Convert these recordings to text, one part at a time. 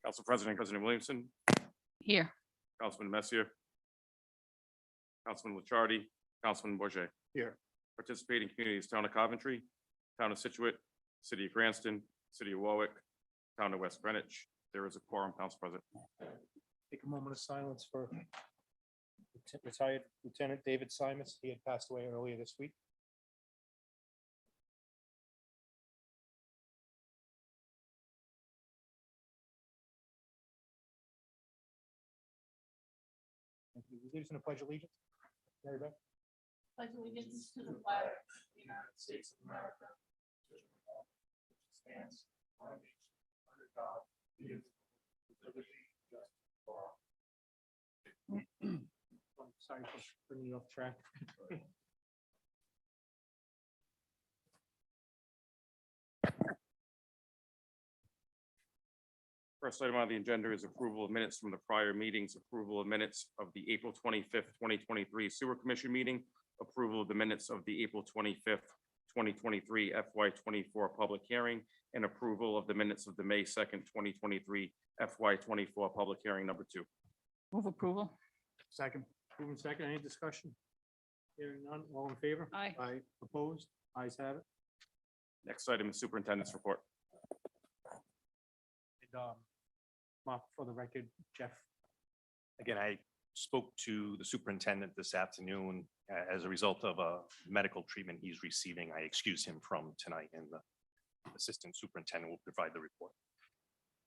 Council President Williamson, Here. Councilman Messier, Councilman Licciardi, Councilman Bourget. Here. Participating communities, Town of Coventry, Town of Situate, City of Cranston, City of Warwick, Town of West Greenwich. There is a quorum, Council President. Take a moment of silence for retired Lieutenant David Simus. He had passed away earlier this week. Leaders in the Pledge of Allegiance. Mary Beth. Pledge allegiance to the flag of the United States of America. Stands one nation under God, indivisible, with liberty and justice for all. I'm sorry for bringing you off track. First item on the agenda is approval of minutes from the prior meetings, approval of minutes of the April 25th, 2023 Sewer Commission meeting, approval of the minutes of the April 25th, 2023 FY24 public hearing, and approval of the minutes of the May 2nd, 2023 FY24 public hearing number 2. Move approval. Second. Moving second. Any discussion? Hearing none. All in favor? Aye. Aye. Opposed? Ayes have it. Next item is superintendent's report. And, Mark, for the record, Jeff. Again, I spoke to the superintendent this afternoon as a result of a medical treatment he's receiving. I excused him from tonight, and the assistant superintendent will provide the report.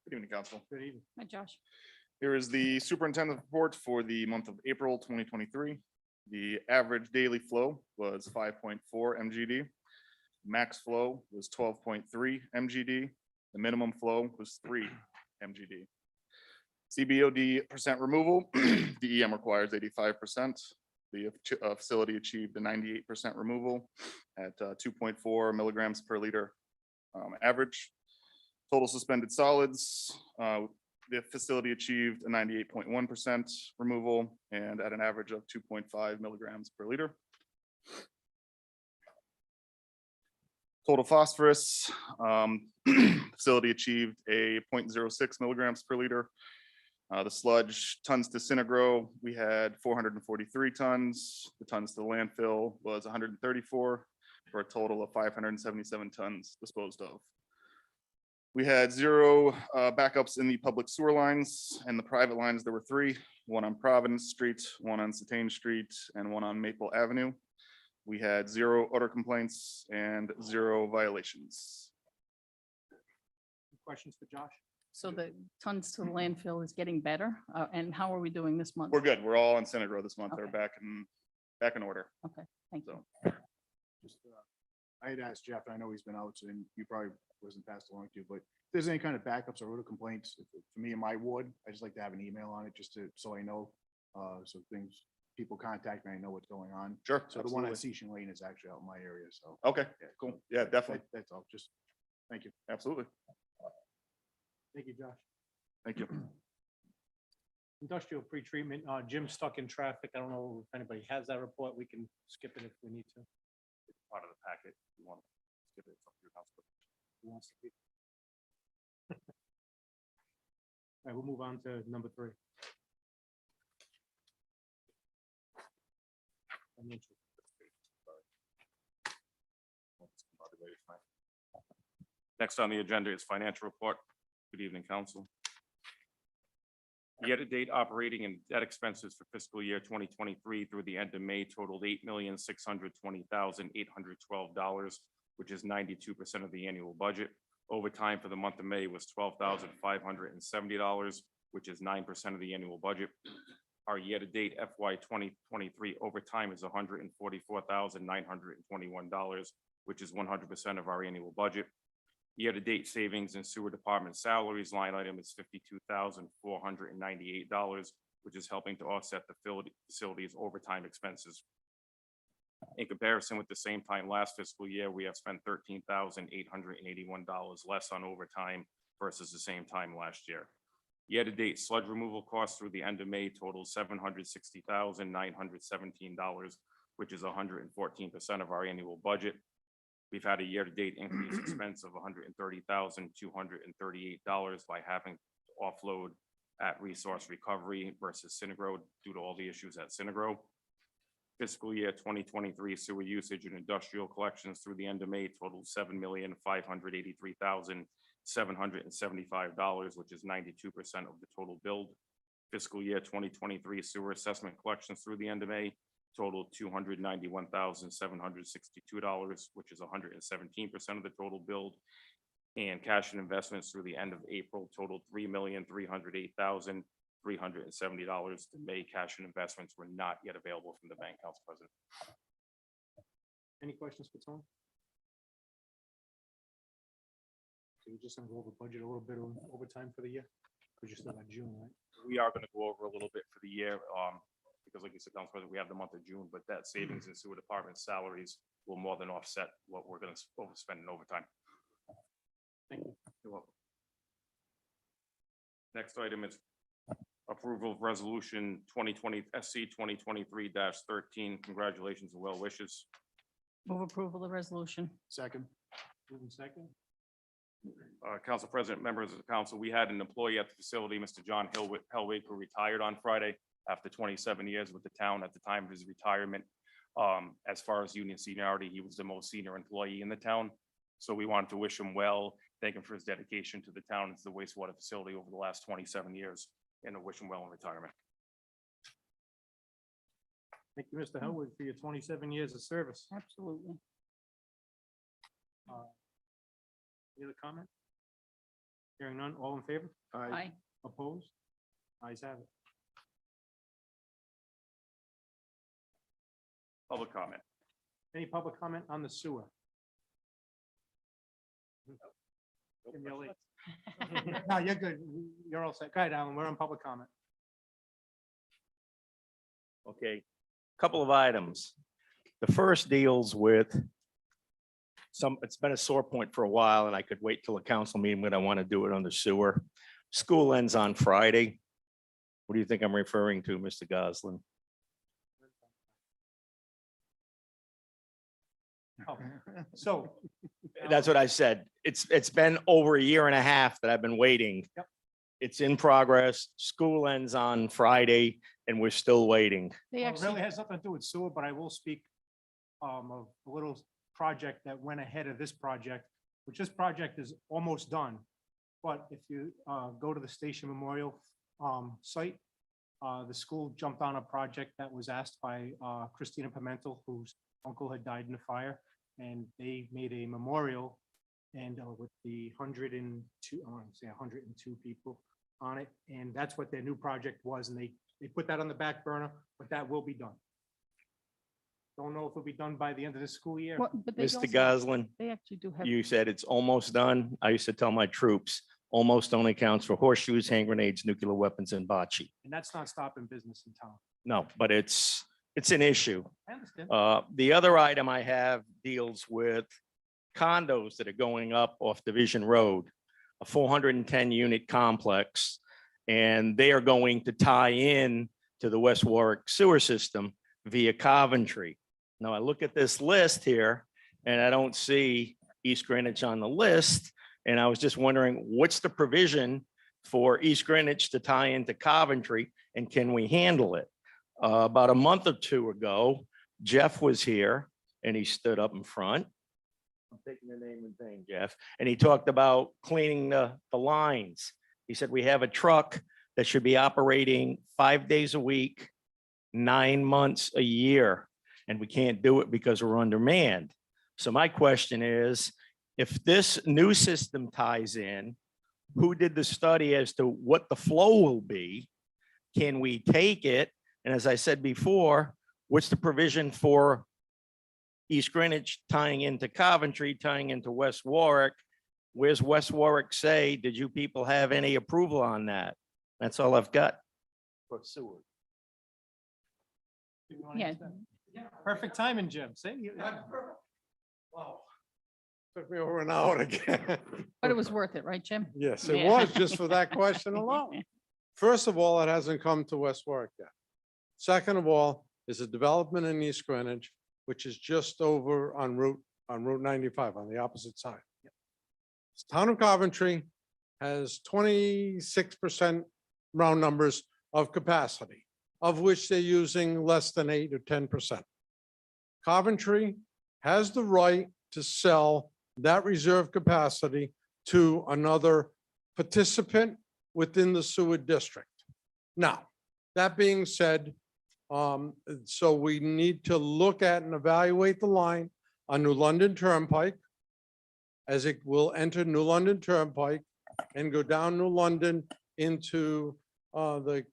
Good evening, Council. Good evening. Hi, Josh. Here is the superintendent report for the month of April 2023. The average daily flow was 5.4 MGD. Max flow was 12.3 MGD. The minimum flow was 3 MGD. CBOD percent removal, the EM requires 85%. The facility achieved a 98% removal at 2.4 milligrams per liter average. Total suspended solids, the facility achieved a 98.1% removal and at an average of 2.5 milligrams per liter. Total phosphorus, facility achieved a 0.06 milligrams per liter. The sludge tons to Synagro, we had 443 tons. The tons to the landfill was 134 for a total of 577 tons disposed of. We had 0 backups in the public sewer lines, and the private lines, there were 3, one on Providence Street, one on Satane Street, and one on Maple Avenue. We had 0 odor complaints and 0 violations. Questions for Josh? So the tons to the landfill is getting better. And how are we doing this month? We're good. We're all on Synagro this month. They're Okay. back in order. Okay, thank you. So Just, I had asked Jeff, and I know he's been out, so you probably wasn't passed along to, but if there's any kind of backups or odor complaints, for me and my ward, I just like to have an email on it just to, so I know, so people contact me, I know what's going on. sure. So the one at absolutely. Seashing Lane is actually out in my area, so. Okay, yeah, cool. Yeah, definitely. That's all, just, thank you. Absolutely. Thank you, Josh. Thank you. Industrial pretreatment, Jim's stuck in traffic. I don't know if anybody has that report. We can skip it if we need to. It's part of the packet. You want to skip it, it's up to your council. Who wants to be? All right, we'll move on to number 3. Financial. Next on the agenda is financial report. Good evening, council. Year-to-date operating and debt expenses for fiscal year 2023 through the end of May totaled $8,620,812, which is 92% of the annual budget. Overtime for the month of May was $12,570, which is 9% of the annual budget. Our year-to-date FY 2023 overtime is $144,921, which is 100% of our annual budget. Year-to-date savings in sewer department salaries line item is $52,498, which is helping to offset the facility's overtime expenses. In comparison with the same time last fiscal year, we have spent $13,881 less on overtime versus the same time last year. Year-to-date sludge removal costs through the end of May total $760,917, which is 114% of our annual budget. We've had a year-to-date increase expense of $130,238 by having to offload at Resource Recovery versus Synagro due to all the issues at Synagro. Fiscal year 2023 sewer usage and industrial collections through the end of May totaled $7,583,775, which is 92% of the total billed. Fiscal year 2023 sewer assessment collections through the end of May totaled $291,762, which is 117% of the total billed. And cash and investments through the end of April totaled $3,308,370. The May cash and investments were not yet available from the bank, Council President. Any questions for Tony? So we're just gonna go over budget a little bit on overtime for the year, because you're still in June, right? We are going to go over a little bit for the year, because like you said, Council President, we have the month of June, but that savings in sewer department salaries will more than offset what we're going to overspend in overtime. Thank you. You're welcome. Next item is approval of resolution 2020 SC 2023-13. Congratulations and well wishes. Move approval of resolution. Second. Moving second. Council President, members of the council, we had an employee at the facility, Mr. John Hellwig, who retired on Friday after 27 years with the town at the time of his retirement. As far as union seniority, he was the most senior employee in the town. So we wanted to wish him well, thank him for his dedication to the town and to the wastewater facility over the last 27 years, and to wish him well in retirement. Thank you, Mr. Howard, for your 27 years of service. Absolutely. Any other comment? Hearing none, all in favor? Aye. Opposed? Ayes have it. Public comment. Any public comment on the sewer? No, you're good. You're all set. Go ahead, Alan. We're on public comment. Okay, couple of items. The first deals with it's been a sore point for a while, and I could wait till a council meeting, but I want to do it on the sewer. School ends on Friday. What do you think I'm referring to, Mr. Goslin? Oh, so. That's what I said. It's been over a year and a half that I've been waiting. Yep. It's in progress. School ends on Friday, and we're still waiting. They Well, it actually, really has nothing to do with sewer, but I will speak of a little project that went ahead of this project, which this project is almost done. But if you go to the Station Memorial site, the school jumped on a project that was asked by Christina Pimentel, whose uncle had died in a fire, and they made a memorial and with the 102, I want to say 102 people on it, and that's what their new project was, and they put that on the back burner, but that will be done. Don't know if it'll be done by the end of the school year. but they Mr. also- Goslin, they actually do have, you said it's almost done. I used to tell my troops, almost only counts for horseshoes, hand grenades, nuclear weapons, and bocce. And that's not stopping business in town. No, but it's an issue. I understand. The other item I have deals with condos that are going up off Division Road, a 410 unit complex, and they are going to tie in to the West Warwick sewer system via Coventry. Now I look at this list here and I don't see East Greenwich on the list. And I was just wondering, what's the provision for East Greenwich to tie into Coventry, and can we handle it? About a month or two ago, Jeff was here and he stood up in front. I'm taking the name in vain, Jeff. And he talked about cleaning the lines. He said, we have a truck that should be operating 5 days a week, 9 months a year, and we can't do it because we're undermanned. So my question is, if this new system ties in, who did the study as to what the flow will be? Can we take it? And as I said before, what's the provision for East Greenwich tying into Coventry, tying into West Warwick? Where's West Warwick say, did you people have any approval on that? That's all I've got for sewer. You wanna Yeah. answer that? Perfect timing, Jim. Say. Took me over an hour again. but it was worth it, right, Jim? Yes, it Yeah. was just for that question alone. First of all, it hasn't come to West Warwick yet. Second of all, there's a development in East Greenwich, which is just over on Route 95 on the opposite side. It's Town of Coventry has 26% round numbers of capacity, of which they're using less than 8 or 10%. Coventry has the right to sell that reserve capacity to another participant within the sewer district. Now, that being said, so we need to look at and evaluate the line on New London Turnpike as it will enter New London Turnpike and go down New London into the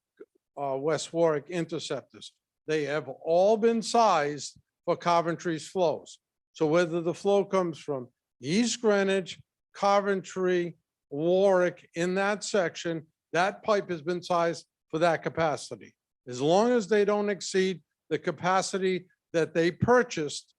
West Warwick interceptors. They have all been sized for Coventry's flows. So whether the flow comes from East Greenwich, Coventry, Warwick, in that section, that pipe has been sized for that capacity. As long as they don't exceed the capacity that they purchased,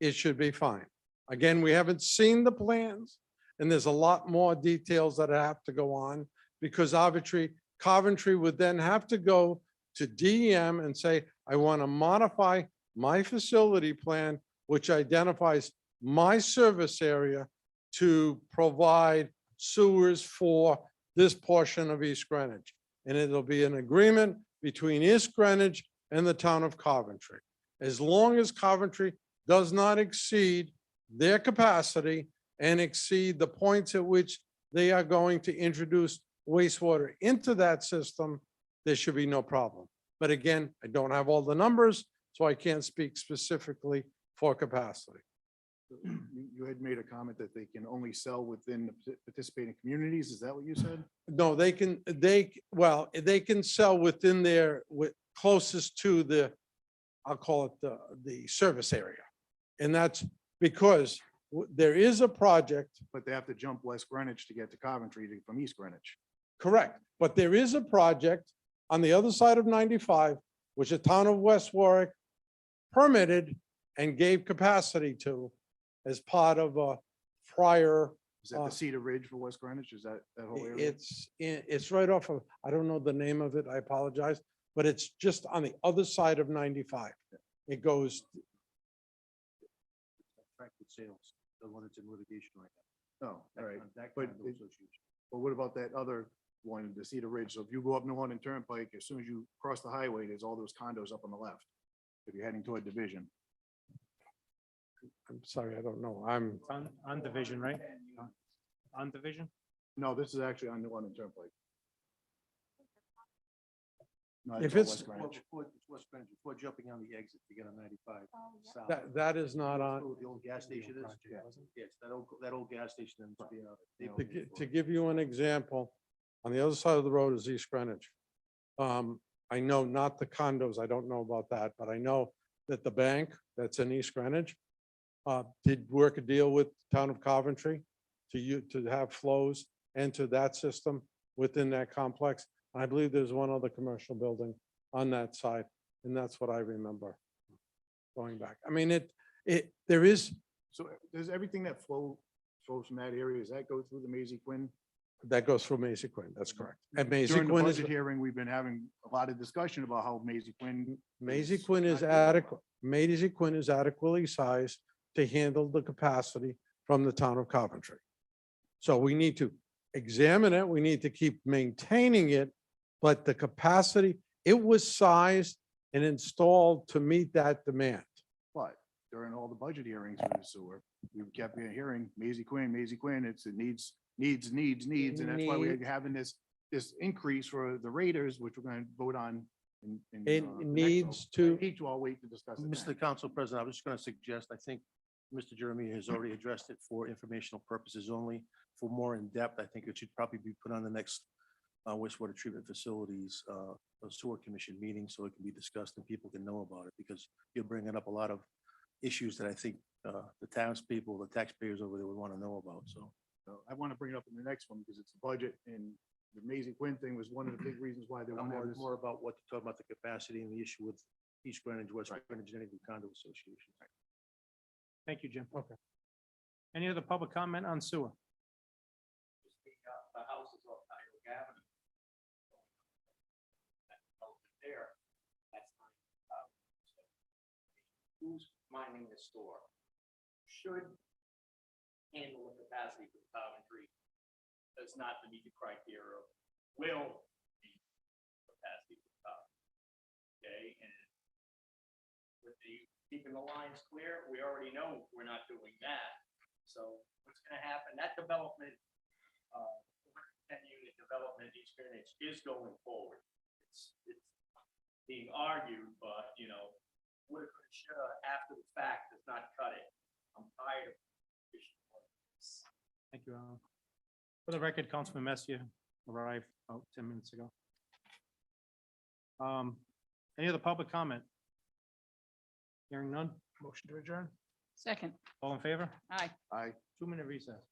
it should be fine. Again, we haven't seen the plans, and there's a lot more details that have to go on, because obviously Coventry would then have to go to DEM and say, I want to modify my facility plan, which identifies my service area to provide sewers for this portion of East Greenwich. And it'll be an agreement between East Greenwich and the town of Coventry. As long as Coventry does not exceed their capacity and exceed the points at which they are going to introduce wastewater into that system, there should be no problem. But again, I don't have all the numbers, so I can't speak specifically for capacity. You had made a comment that they can only sell within the participating communities. Is that what you said? No, they can sell within their, closest to the, I'll call it the service area. And that's because there is a project, But they have to jump West Greenwich to get to Coventry from East Greenwich. correct, but there is a project on the other side of 95, which the town of West Warwick permitted and gave capacity to as part of a prior, Is that the Cedar Ridge for West Greenwich? Is that whole area? it's right off of, I don't know the name of it, I apologize, but it's just on the other side of 95. It goes, Attracted sales, the one that's in litigation right Oh, now. all right. That But condo it- association. But what about that other one, the Cedar Ridge? So if you go up New London Turnpike, as soon as you cross the highway, there's all those condos up on the left. If you're heading toward Division. I'm sorry, I don't know, On Division, right? On Division? No, this is actually on New London Turnpike. No, If all it's- West Greenwich. It's West Greenwich, before jumping on the exit to get on 95. south. that is not on. Oh, the old gas station is? Yes, that old gas station. To give you an example, on the other side of the road is East Greenwich. I know not the condos, I don't know about that, but I know that the bank that's in East Greenwich did work a deal with town of Coventry to have flows into that system within that complex. I believe there's one other commercial building on that side, and that's what I remember going back. I mean, there is, So does everything that flows from that area, does that go through the Maisie Quinn? that goes through Maisie Quinn, that's correct. And Maisie During the Quinn is. budget hearing, we've been having a lot of discussion about how Maisie Quinn. Maisie Quinn is adequate, Maisie Quinn is adequately sized to handle the capacity from the town of Coventry. So we need to examine it, we need to keep maintaining it, but the capacity, it was sized and installed to meet that demand. But during all the budget hearings for the sewer, we kept hearing Maisie Quinn, it needs, and that's why we're having this increase for the raters, which we're going to vote on. It needs to, I'll wait to discuss it. Mr. Council President, I was just going to suggest, I think Mr. Jeremy has already addressed it for informational purposes only. For more in-depth, I think it should probably be put on the next wastewater treatment facilities sewer commission meeting, so it can be discussed and people can know about it, because you're bringing up a lot of issues that I think the townspeople, the taxpayers over there would want to know about, so. So I want to bring it up in the next one because it's a budget, and the Maisie Quinn thing was one of the big reasons why they I'm want to have this. more about what to talk about the capacity and the issue with East Greenwich, West Greenwich, and any condo association. Thank you, Jim. Okay. Any other public comment on sewer? The houses off Tyrell Avenue. There, that's who's minding the store should handle the capacity for Coventry does not meet the criteria will be capacity to top. Okay, and with the keeping the lines clear, we already know we're not doing that. So what's gonna happen, that development, 10-unit development in East Greenwich is going forward. It's being argued, but, you know, woulda, coulda, shoulda, after the fact does not cut it. I'm tired of. Thank you, Alan. For the record, Councilman Messier arrived about 10 minutes ago. Any other public comment? Hearing none, motion to adjourn. Second, All in favor? aye. Aye. 2-minute recess.